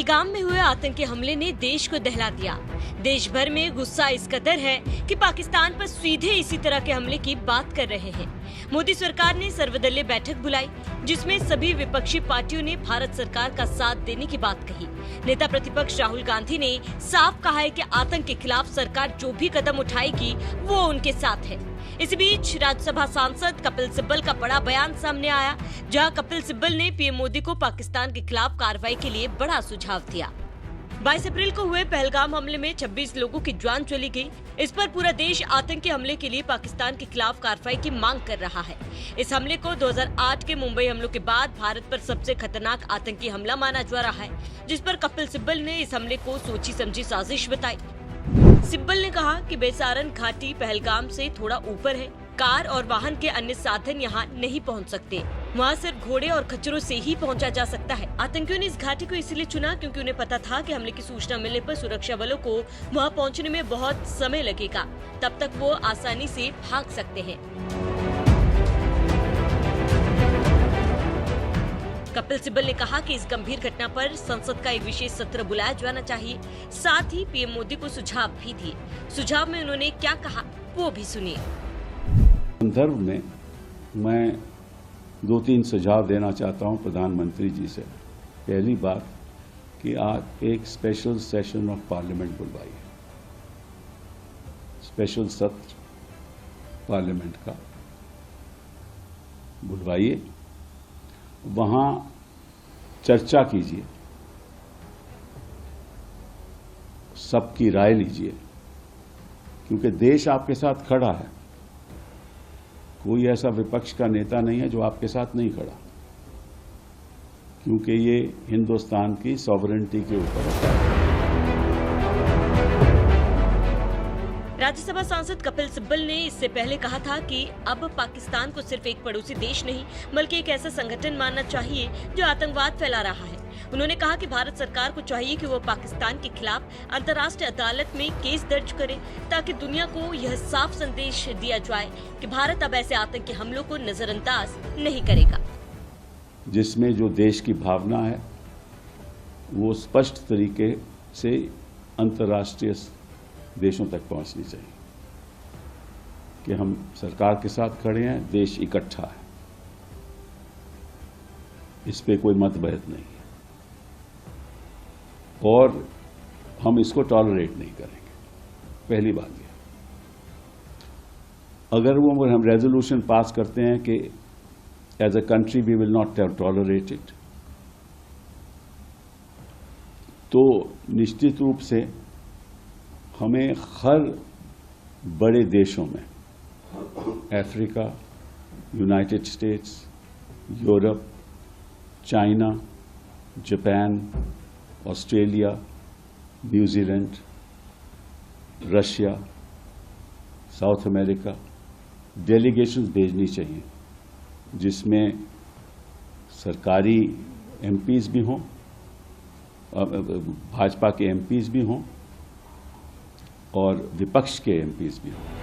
पहलगाम में हुए आतंकी हमले ने देश को दहला दिया। देश भर में गुस्सा इस कदर है कि पाकिस्तान पर सीधे इसी तरह के हमले की बात कर रहे हैं। मोदी सरकार ने सर्वदलीय बैठक बुलाई, जिसमें सभी विपक्षी पार्टियों ने भारत सरकार का साथ देने की बात कही। नेता प्रतिपक्ष राहुल गांधी ने साफ कहा है कि आतंक के खिलाफ सरकार जो भी कदम उठाएगी वो उनके साथ है। इस बीच राज्यसभा सांसद कपिल सिब्बल का बड़ा बयान सामने आया, जहां कपिल सिब्बल ने पीएम मोदी को पाकिस्तान के खिलाफ कार्रवाई के लिए बड़ा सुझाव दिया। 22 अप्रैल को हुए पहलगाम हमले में 26 लोगों की जान चली गई। इस पर पूरा देश आतंकी हमले के लिए पाकिस्तान के खिलाफ कार्रवाई की मांग कर रहा है। इस हमले को 2008 के मुंबई हमलों के बाद भारत पर सबसे खतरनाक आतंकी हमला माना जा रहा है, जिस पर कपिल सिब्बल ने इस हमले को सोची समझी साजिश बताई। सिब्बल ने कहा कि बेसारन घाटी पहलगाम से थोड़ा ऊपर है। कार और वाहन के अन्य साधन यहाँ नहीं पहुँच सकते। वहाँ सिर्फ घोड़े और खच्चरों से ही पहुँचा जा सकता है। आतंकियों ने इस घाटी को इसलिए चुना क्योंकि उन्हें पता था कि हमले की सूचना मिलने पर सुरक्षा बलों को वहाँ पहुँचने में बहुत समय लगेगा, तब तक वो आसानी से भाग सकते हैं। कपिल सिब्बल ने कहा कि इस गंभीर घटना पर संसद का एक विशेष सत्र बुलाया जाना चाहिए। साथ ही पीएम मोदी को सुझाव भी दिए। सुझाव में उन्होंने क्या कहा वो भी सुनिए। संदर्भ में मैं 2-3 सुझाव देना चाहता हूं प्रधानमंत्री जी से। पहली बात कि आज एक स्पेशल सेशन ऑफ पार्लियामेंट बुलवाइए, स्पेशल सत्र पार्लियामेंट का बुलवाइए, वहां चर्चा कीजिए, सबकी राय लीजिए, क्योंकि देश आपके साथ खड़ा है। कोई ऐसा विपक्ष का नेता नहीं है जो आपके साथ नहीं खड़ा, क्योंकि ये हिंदुस्तान की सॉवरेनिटी के ऊपर है। राज्यसभा सांसद कपिल सिब्बल ने इससे पहले कहा था कि अब पाकिस्तान को सिर्फ एक पड़ोसी देश नहीं बल्कि एक ऐसा संगठन मानना चाहिए जो आतंकवाद फैला रहा है। उन्होंने कहा कि भारत सरकार को चाहिए कि वो पाकिस्तान के खिलाफ अंतर्राष्ट्रीय अदालत में केस दर्ज करे, ताकि दुनिया को यह साफ संदेश दिया जाए कि भारत अब ऐसे आतंकी हमलों को नजरअंदाज नहीं करेगा। जिसमें जो देश की भावना है वो स्पष्ट तरीके से अंतर्राष्ट्रीय देशों तक पहुंचनी चाहिए कि हम सरकार के साथ खड़े हैं, देश इकट्ठा है, इस पे कोई मतभेद नहीं है और हम इसको टॉलरेट नहीं करेंगे। पहली बात ये, अगर हम रेजोल्यूशन पास करते हैं कि as a country we will not tolerate it, तो निश्चित रूप से हमें हर बड़े देशों में, Africa, United States, Europe, China, Japan, Australia, New Zealand, Russia, South America delegations भेजनी चाहिए, जिसमें सरकारी एमपीज भी हों, भाजपा के एमपीज भी हों और विपक्ष के एमपीज भी हों।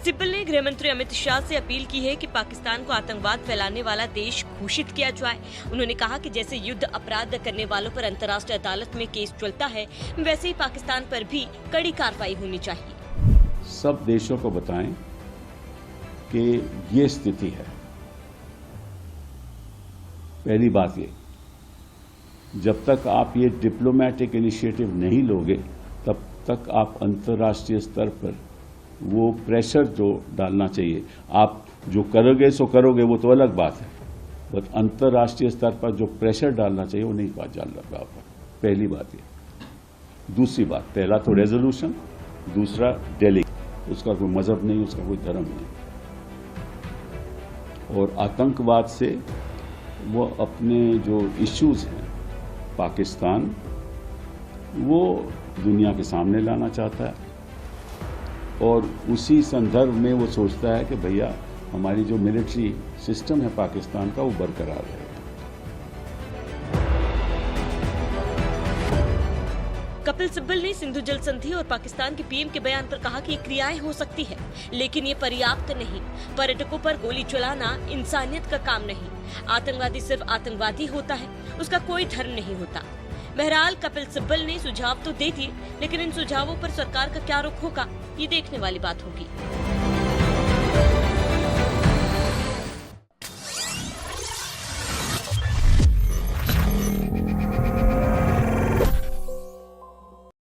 सिब्बल ने गृह मंत्री अमित शाह से अपील की है कि पाकिस्तान को आतंकवाद फैलाने वाला देश घोषित किया जाए। उन्होंने कहा कि जैसे युद्ध अपराध करने वालों पर अंतर्राष्ट्रीय अदालत में केस चलता है, वैसे ही पाकिस्तान पर भी कड़ी कार्रवाई होनी चाहिए। सब देशों को बताएं कि ये स्थिति है। पहली बात ये, जब तक आप ये डिप्लोमेटिक इनिशिएटिव नहीं लोगे, तब तक आप अंतर्राष्ट्रीय स्तर पर वो प्रेशर जो डालना चाहिए, आप जो करोगे सो करोगे, वो तो अलग बात है, बट अंतर्राष्ट्रीय स्तर पर जो प्रेशर डालना चाहिए वो नहीं डाल रहा। पहली बात ये। दूसरी बात, पहला तो रेजोल्यूशन, दूसरा दिल्ली, उसका कोई मजहब नहीं, उसका कोई धर्म नहीं, और आतंकवाद से वो अपने जो इश्यूज हैं पाकिस्तान, वो दुनिया के सामने लाना चाहता है और उसी संदर्भ में वो सोचता है कि भैया हमारी जो मिलिट्री सिस्टम है पाकिस्तान का, वो बरकरार रहेगा। कपिल सिब्बल ने सिंधु जल संधि और पाकिस्तान के पीएम के बयान पर कहा कि ये क्रियाएं हो सकती है, लेकिन ये पर्याप्त नहीं। पर्यटकों पर गोली चलाना इंसानियत का काम नहीं। आतंकवादी सिर्फ आतंकवादी होता है, उसका कोई धर्म नहीं होता। बहरहाल कपिल सिब्बल ने सुझाव तो दे दिए, लेकिन इन सुझावों पर सरकार का क्या रुख होगा, ये देखने वाली बात होगी।